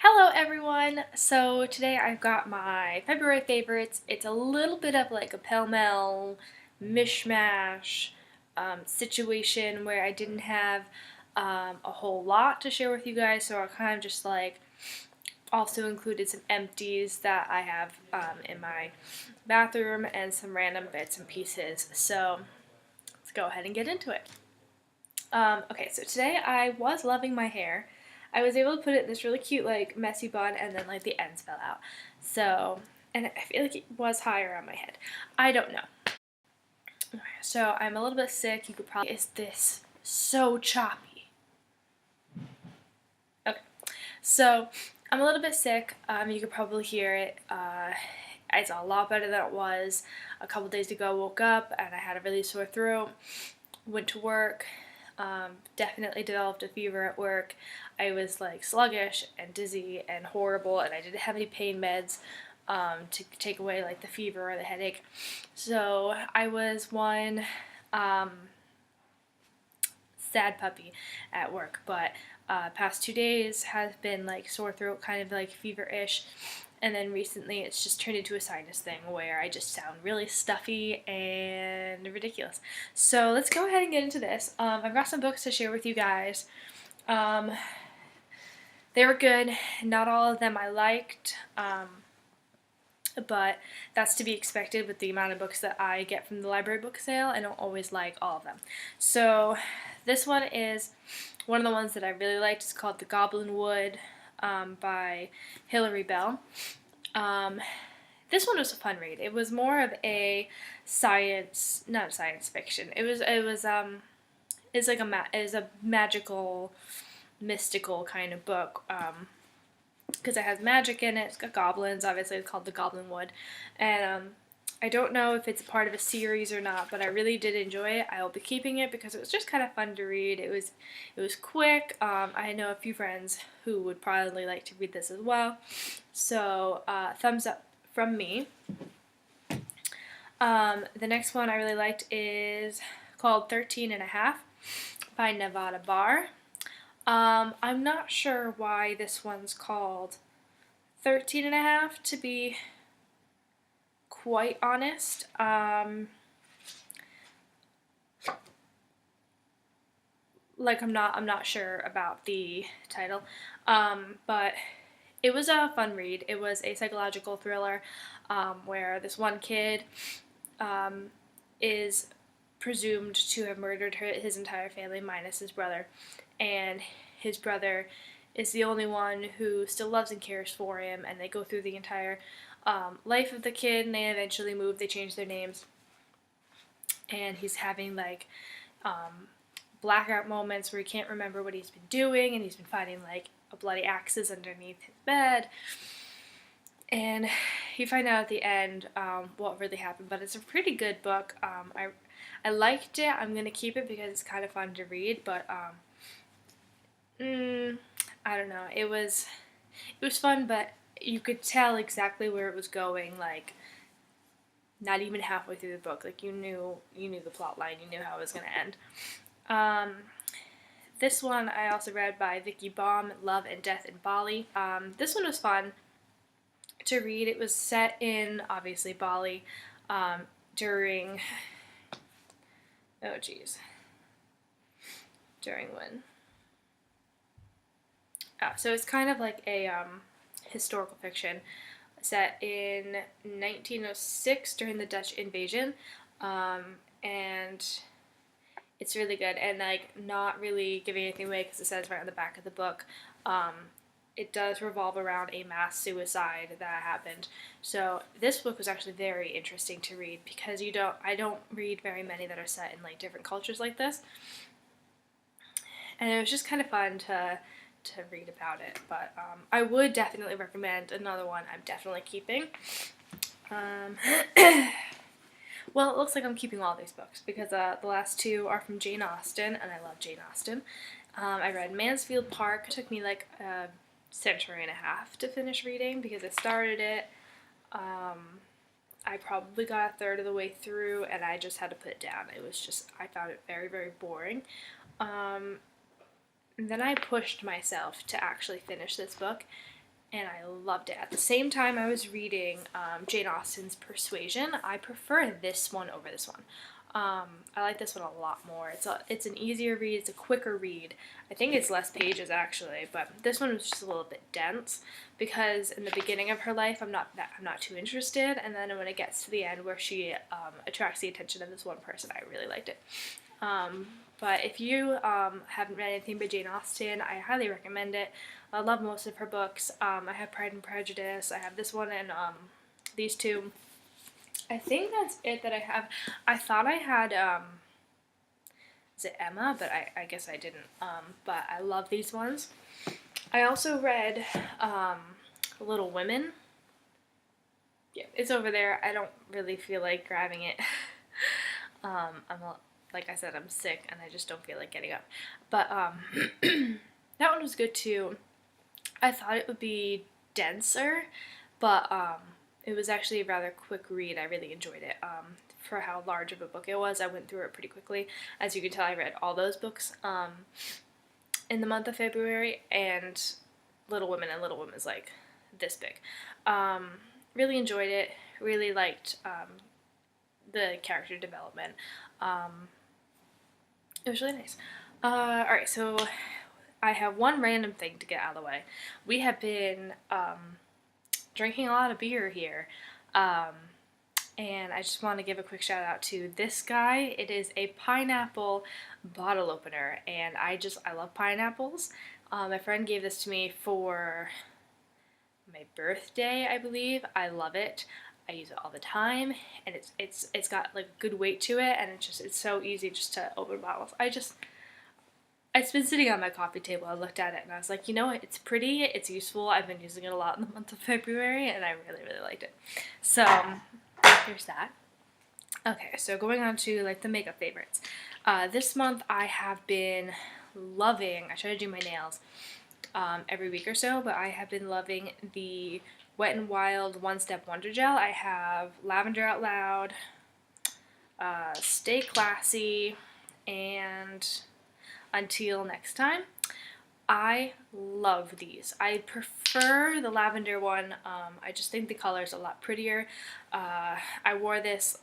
Hello everyone! So today I've got my February favorites. It's a little bit of like a pell-mell mishmash situation where I didn't have a whole lot to share with you guys, so I kind of just like also included some empties that I have in my bathroom and some random bits and pieces. So let's go ahead and get into it. Okay, so today I was loving my hair. I was able to put it in this really cute like messy bun, and then like the ends fell out. So, and I feel like it was higher on my head. I don't know. So I'm a little bit sick. You could probably, is this so choppy? Okay, so I'm a little bit sick. You could probably hear it. It's a lot better than it was a couple days ago. Woke up and I had a really sore throat. Went to work. Definitely developed a fever at work. I was like sluggish and dizzy and horrible, and I didn't have any pain meds to take away like the fever or the headache. So I was one sad puppy at work, but past 2 days has been like sore throat, kind of like fever-ish. And then recently it's just turned into a sinus thing where I just sound really stuffy and ridiculous. So let's go ahead and get into this. I've got some books to share with you guys. They were good. Not all of them I liked, but that's to be expected with the amount of books that I get from the library book sale. I don't always like all of them. So this one is one of the ones that I really liked. It's called The Goblin Wood by Hilary Bell. This one was a fun read. It was more of a science, not science fiction. It was like a magical, mystical kind of book. Because it has magic in it. It's got goblins. Obviously, it's called The Goblin Wood, and I don't know if it's a part of a series or not, but I really did enjoy it. I will be keeping it because it was just kind of fun to read. It was quick. I know a few friends who would probably like to read this as well. So thumbs up from me. The next one I really liked is called 13 and a Half by Nevada Barr. I'm not sure why this one's called 13 and a Half, to be quite honest. Like I'm not sure about the title, but it was a fun read. It was a psychological thriller where this one kid is presumed to have murdered his entire family minus his brother, and his brother is the only one who still loves and cares for him, and they go through the entire life of the kid, and they eventually move. They change their names, and he's having like blackout moments where he can't remember what he's been doing, and he's been finding like a bloody axes underneath his bed. And you find out at the end what really happened, but it's a pretty good book. I liked it. I'm gonna keep it because it's kind of fun to read, but I don't know. It was fun, but you could tell exactly where it was going. Like not even halfway through the book, like you knew the plot line. You knew how it was gonna end. This one I also read by Vicky Baum, Love and Death in Bali. This one was fun to read. It was set in, obviously, Bali during, during when? So it's kind of like a historical fiction set in 1906 during the Dutch invasion, and it's really good, and like not really giving anything away because it says right on the back of the book. It does revolve around a mass suicide that happened. So this book was actually very interesting to read because I don't read very many that are set in like different cultures like this, and it was just kind of fun to read about it. But I would definitely recommend another one I'm definitely keeping. Well, it looks like I'm keeping all these books because the last two are from Jane Austen, and I love Jane Austen. I read Mansfield Park. It took me like a century and a half to finish reading because I started it. I probably got a third of the way through, and I just had to put it down. I found it very, very boring. And then I pushed myself to actually finish this book, and I loved it. At the same time I was reading Jane Austen's Persuasion. I prefer this one over this one. I like this one a lot more. It's an easier read, it's a quicker read. I think it's less pages actually, but this one was just a little bit dense because in the beginning of her life I'm not too interested, and then when it gets to the end where she attracts the attention of this one person, I really liked it. But if you haven't read anything by Jane Austen, I highly recommend it. I love most of her books. I have Pride and Prejudice, I have this one, and these two. I think that's it that I have. I thought I had, is it Emma? But I guess I didn't. But I love these ones. I also read Little Women. Yeah, it's over there. I don't really feel like grabbing it. Like I said, I'm sick and I just don't feel like getting up. But that one was good too. I thought it would be denser, but it was actually a rather quick read. I really enjoyed it. For how large of a book it was, I went through it pretty quickly. As you can tell, I read all those books in the month of February, and Little Women is like this big. Really enjoyed it. Really liked the character development. It was really nice. Alright, so I have one random thing to get out of the way. We have been drinking a lot of beer here, and I just want to give a quick shout out to this guy. It is a pineapple bottle opener, and I love pineapples. My friend gave this to me for my birthday, I believe. I love it. I use it all the time, and it's got like good weight to it, and it's so easy just to open bottles. It's been sitting on my coffee table. I looked at it and I was like, you know what, it's pretty, it's useful. I've been using it a lot in the month of February, and I really, really liked it. So there's that. Okay, so going on to like the makeup favorites. This month I have been loving, I try to do my nails every week or so, but I have been loving the Wet n Wild One Step Wonder Gel. I have Lavender Out Loud, Stay Classy, and Until Next Time. I love these. I prefer the lavender one. I just think the color is a lot prettier. I wore this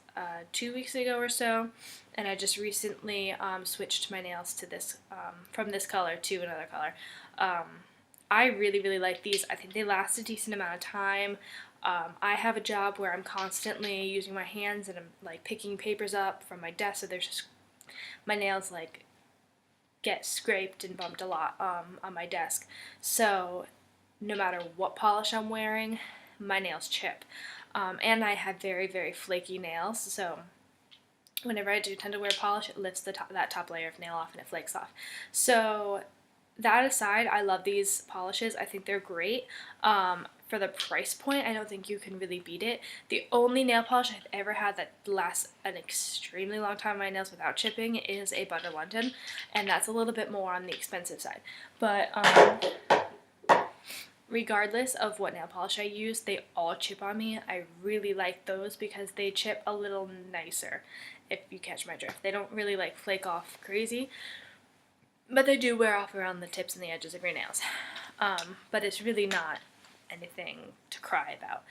2 weeks ago or so, and I just recently switched my nails to this from this color to another color. I really, really like these. I think they last a decent amount of time. I have a job where I'm constantly using my hands and I'm like picking papers up from my desk, so there's just my nails like get scraped and bumped a lot on my desk. So no matter what polish I'm wearing, my nails chip. And I have very, very flaky nails, so whenever I do tend to wear polish, it lifts that top layer of nail off and it flakes off. So that aside, I love these polishes. I think they're great. For the price point, I don't think you can really beat it. The only nail polish I've ever had that lasts an extremely long time on my nails without chipping is a Butter London, and that's a little bit more on the expensive side. But regardless of what nail polish I use, they all chip on me. I really like those because they chip a little nicer, if you catch my drift. They don't really like flake off crazy, but they do wear off around the tips and the edges of your nails. But it's really not anything to cry about.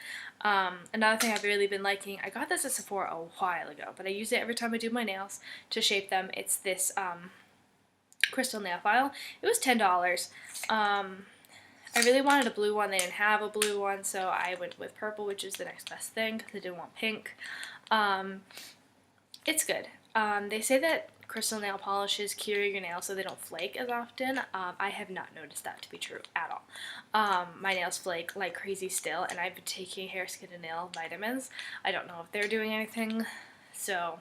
Another thing I've really been liking, I got this at Sephora a while ago, but I use it every time I do my nails to shape them. It's this crystal nail file. It was $10. I really wanted a blue one. They didn't have a blue one, so I went with purple, which is the next best thing because I didn't want pink. It's good. They say that crystal nail polishes cure your nails so they don't flake as often. I have not noticed that to be true at all. My nails flake like crazy still, and I've been taking hair, skin, and nail vitamins. I don't know if they're doing anything, so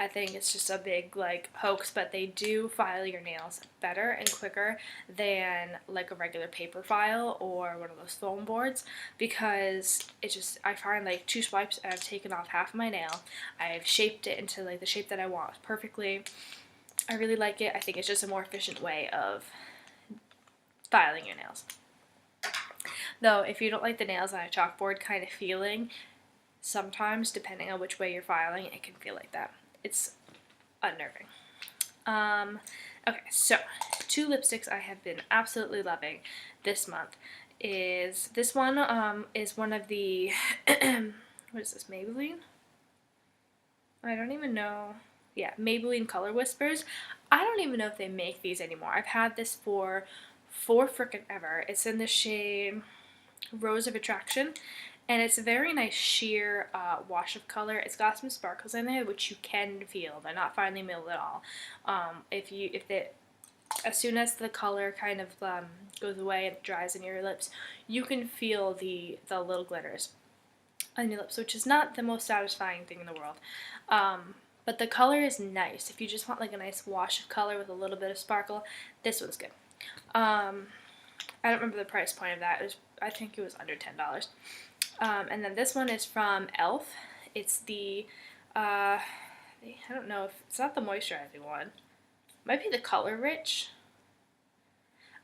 I think it's just a big like hoax, but they do file your nails better and quicker than like a regular paper file or one of those foam boards, because it just, I find like 2 swipes and I've taken off half of my nail. I've shaped it into like the shape that I want perfectly. I really like it. I think it's just a more efficient way of filing your nails. Though if you don't like the nails on a chalkboard kind of feeling, sometimes depending on which way you're filing, it can feel like that. It's unnerving. Okay, so 2 lipsticks I have been absolutely loving this month is this one is one of the what is this, Maybelline? I don't even know. Yeah, Maybelline Color Whispers. I don't even know if they make these anymore. I've had this for frickin' ever. It's in the shade Rose of Attraction, and it's a very nice sheer wash of color. It's got some sparkles in there, which you can feel. They're not finely milled at all. As soon as the color kind of goes away and dries in your lips, you can feel the little glitters on your lips, which is not the most satisfying thing in the world. But the color is nice. If you just want like a nice wash of color with a little bit of sparkle, this one's good. I don't remember the price point of that. I think it was under $10. And then this one is from e.l.f. It's the, I don't know if, it's not the moisturizing one. It might be the Color Rich.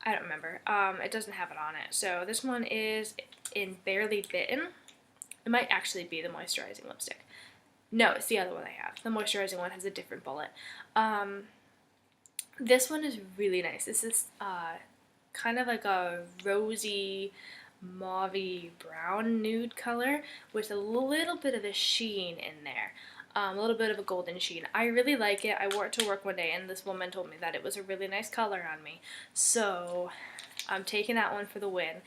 I don't remember. It doesn't have it on it. So this one is in Barely Bitten. It might actually be the moisturizing lipstick. No, it's the other one I have. The moisturizing one has a different bullet. This one is really nice. This is kind of like a rosy, mauvey brown nude color with a little bit of a sheen in there. A little bit of a golden sheen. I really like it. I wore it to work one day and this woman told me that it was a really nice color on me. So I'm taking that one for the win.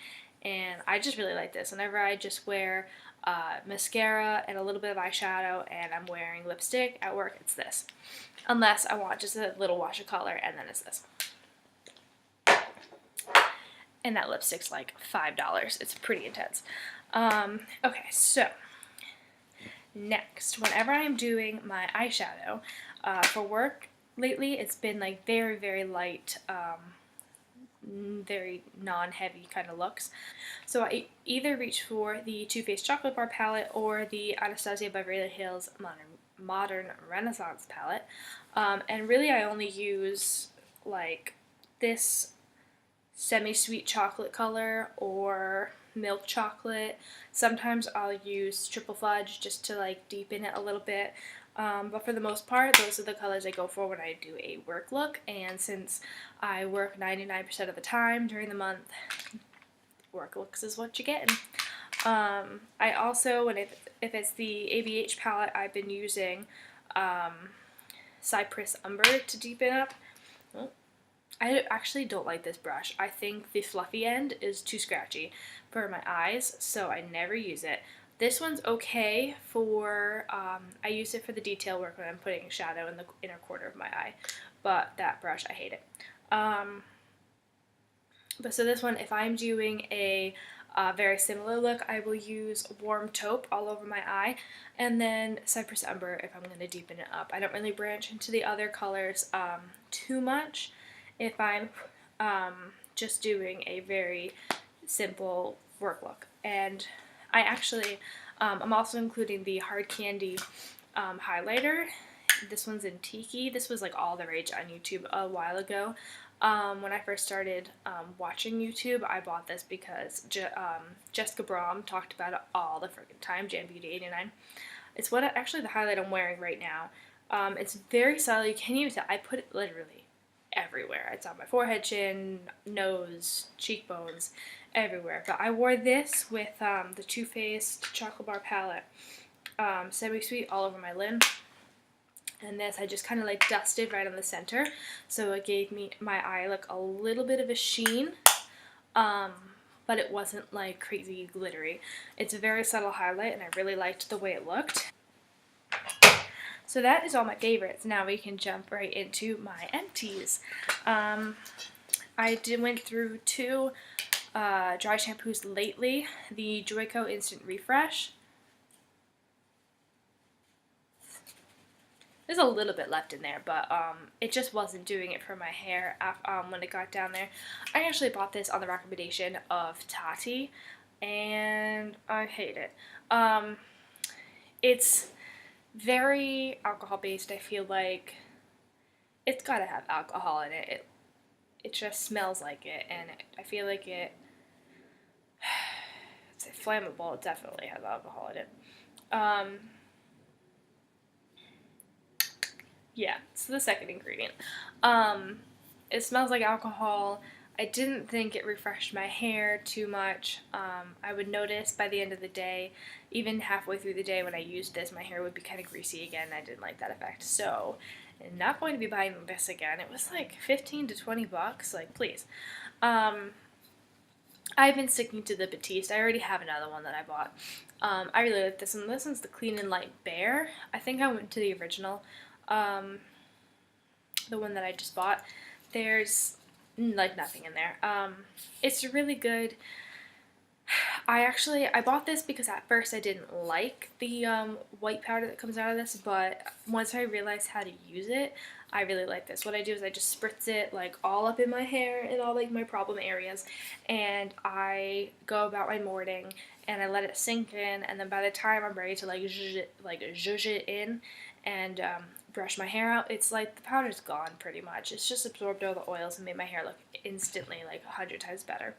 And I just really like this. Whenever I just wear mascara and a little bit of eyeshadow and I'm wearing lipstick at work, it's this. Unless I want just a little wash of color, and then it's this. And that lipstick's like $5. It's pretty intense. Okay, so next, whenever I'm doing my eyeshadow for work lately, it's been like very, very light, very non-heavy kind of looks. So I either reach for the Too Faced Chocolate Bar palette or the Anastasia Beverly Hills Modern Renaissance palette. And really I only use like this semi-sweet chocolate color or milk chocolate. Sometimes I'll use triple fudge just to like deepen it a little bit. But for the most part, those are the colors I go for when I do a work look. And since I work 99% of the time during the month, work looks is what you're getting. I also, if it's the ABH palette, I've been using Cypress Umber to deepen up. Oh, I actually don't like this brush. I think the fluffy end is too scratchy for my eyes, so I never use it. This one's okay for, I use it for the detail work when I'm putting shadow in the inner corner of my eye, but that brush, I hate it. But so this one, if I'm doing a very similar look, I will use Warm Taupe all over my eye, and then Cypress Umber if I'm going to deepen it up. I don't really branch into the other colors too much if I'm just doing a very simple work look. And I actually, I'm also including the Hard Candy highlighter. This one's in Tiki. This was like all the rage on YouTube a while ago. When I first started watching YouTube, I bought this because Jessica Brahm talked about it all the freaking time, Jan Beauty 89. It's actually the highlight I'm wearing right now. It's very subtle. You can't even tell. I put it literally everywhere. It's on my forehead, chin, nose, cheekbones, everywhere. But I wore this with the Too Faced Chocolate Bar palette, semi-sweet, all over my lid. And this I just kind of like dusted right on the center, so it gave my eye like a little bit of a sheen, but it wasn't like crazy glittery. It's a very subtle highlight and I really liked the way it looked. So that is all my favorites. Now we can jump right into my empties. I went through two dry shampoos lately. The Joico Instant Refresh. There's a little bit left in there, but it just wasn't doing it for my hair when it got down there. I actually bought this on the recommendation of Tati, and I hate it. It's very alcohol-based. I feel like it's gotta have alcohol in it. It just smells like it, and I feel like it's flammable. It definitely has alcohol in it. Yeah, it's the second ingredient. It smells like alcohol. I didn't think it refreshed my hair too much. I would notice by the end of the day, even halfway through the day when I used this, my hair would be kind of greasy again. I didn't like that effect. So I'm not going to be buying this again. It was like 15 to 20 bucks. Like, please. I've been sticking to the Batiste. I already have another one that I bought. I really like this one. This one's the Clean and Light Bear. I think I went to the original, the one that I just bought. There's like nothing in there. It's really good. I bought this because at first I didn't like the white powder that comes out of this, but once I realized how to use it, I really like this. What I do is I just spritz it like all up in my hair and all like my problem areas, and I go about my morning and I let it sink in, and then by the time I'm ready to zhuzh it in and brush my hair out, it's like the powder's gone pretty much. It's just absorbed all the oils and made my hair look instantly like 100 times better.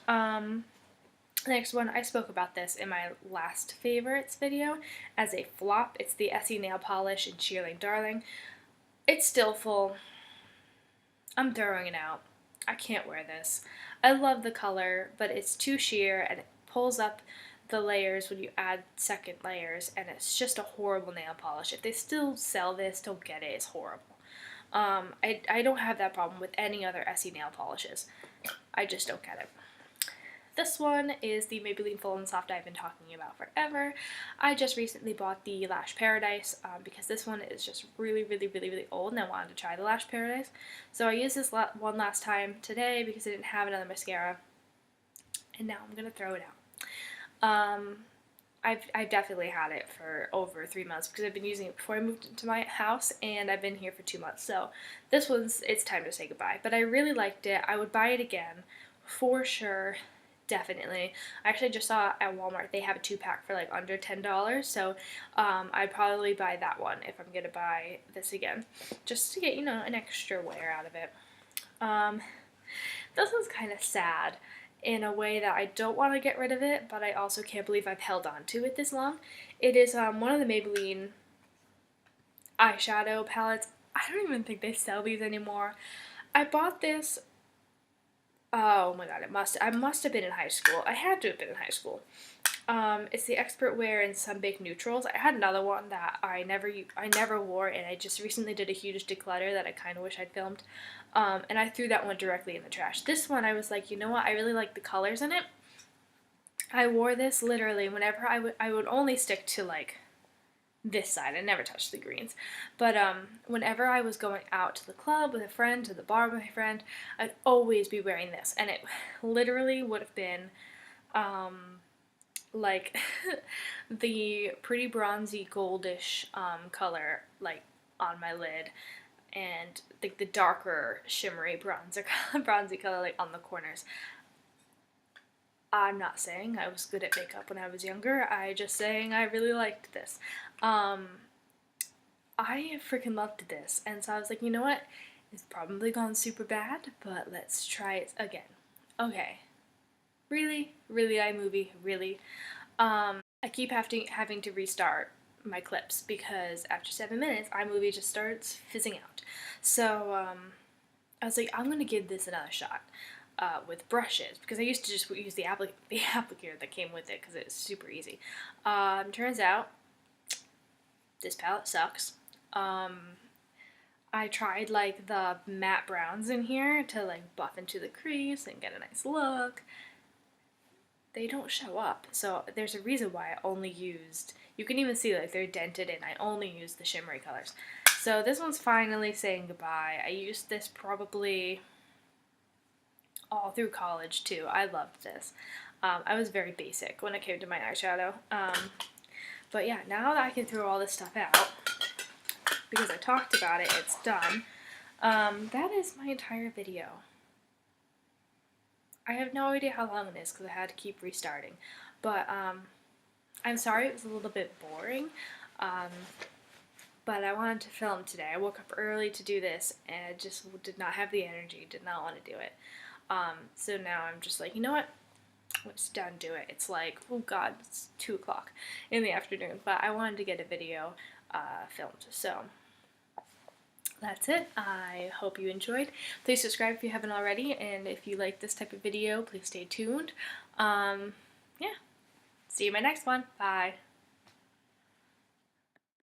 The next one, I spoke about this in my last favorites video as a flop. It's the Essie Nail Polish in Sheerling Darling. It's still full. I'm throwing it out. I can't wear this. I love the color, but it's too sheer and it pulls up the layers when you add second layers, and it's just a horrible nail polish. If they still sell this, don't get it. It's horrible. I don't have that problem with any other Essie nail polishes. I just don't get it. This one is the Maybelline Full and Soft I've been talking about forever. I just recently bought the Lash Paradise because this one is just really, really, really, really old, and I wanted to try the Lash Paradise. So I used this one last time today because I didn't have another mascara, and now I'm going to throw it out. I've definitely had it for over 3 months because I've been using it before I moved into my house, and I've been here for 2 months. So this one's, it's time to say goodbye. But I really liked it. I would buy it again for sure. Definitely. I actually just saw at Walmart they have a 2-pack for like under $10, so I'd probably buy that one if I'm going to buy this again, just to get, you know, an extra wear out of it. This one's kind of sad in a way that I don't want to get rid of it, but I also can't believe I've held on to it this long. It is one of the Maybelline eyeshadow palettes. I don't even think they sell these anymore. I bought this. Oh my god, I must have been in high school. I had to have been in high school. It's the Expert Wear in Sunbaked Neutrals. I had another one that I never wore, and I just recently did a huge declutter that I kind of wish I'd filmed. And I threw that one directly in the trash. This one, I was like, you know what? I really like the colors in it. I wore this literally whenever I would only stick to like this side. I never touched the greens. But whenever I was going out to the club with a friend, to the bar with my friend, I'd always be wearing this. And it literally would have been like the pretty bronzy goldish color like on my lid, and like the darker shimmery bronzy color like on the corners. I'm not saying I was good at makeup when I was younger. I just saying I really liked this. I freaking loved this, and so I was like, you know what? It's probably gone super bad, but let's try it again. Okay. Really? Really, iMovie? Really? I keep having to restart my clips because after 7 minutes, iMovie just starts fizzing out. So, I was like, I'm gonna give this another shot. With brushes, because I used to just use the applicator that came with it because it's super easy. Turns out this palette sucks. I tried like the matte browns in here to like buff into the crease and get a nice look. They don't show up, so there's a reason why I only used, you can even see like they're dented in, I only used the shimmery colors. So this one's finally saying goodbye. I used this probably all through college too. I loved this. I was very basic when it came to my eyeshadow. But yeah, now that I can throw all this stuff out, because I talked about it, it's done. That is my entire video. I have no idea how long it is because I had to keep restarting. But I'm sorry it was a little bit boring. But I wanted to film today. I woke up early to do this and I just did not have the energy, did not want to do it. So now I'm just like, you know what? Let's done do it. It's like, oh god, it's 2 o'clock in the afternoon, but I wanted to get a video filmed. So that's it. I hope you enjoyed. Please subscribe if you haven't already, and if you like this type of video, please stay tuned. Yeah. See you in my next one. Bye.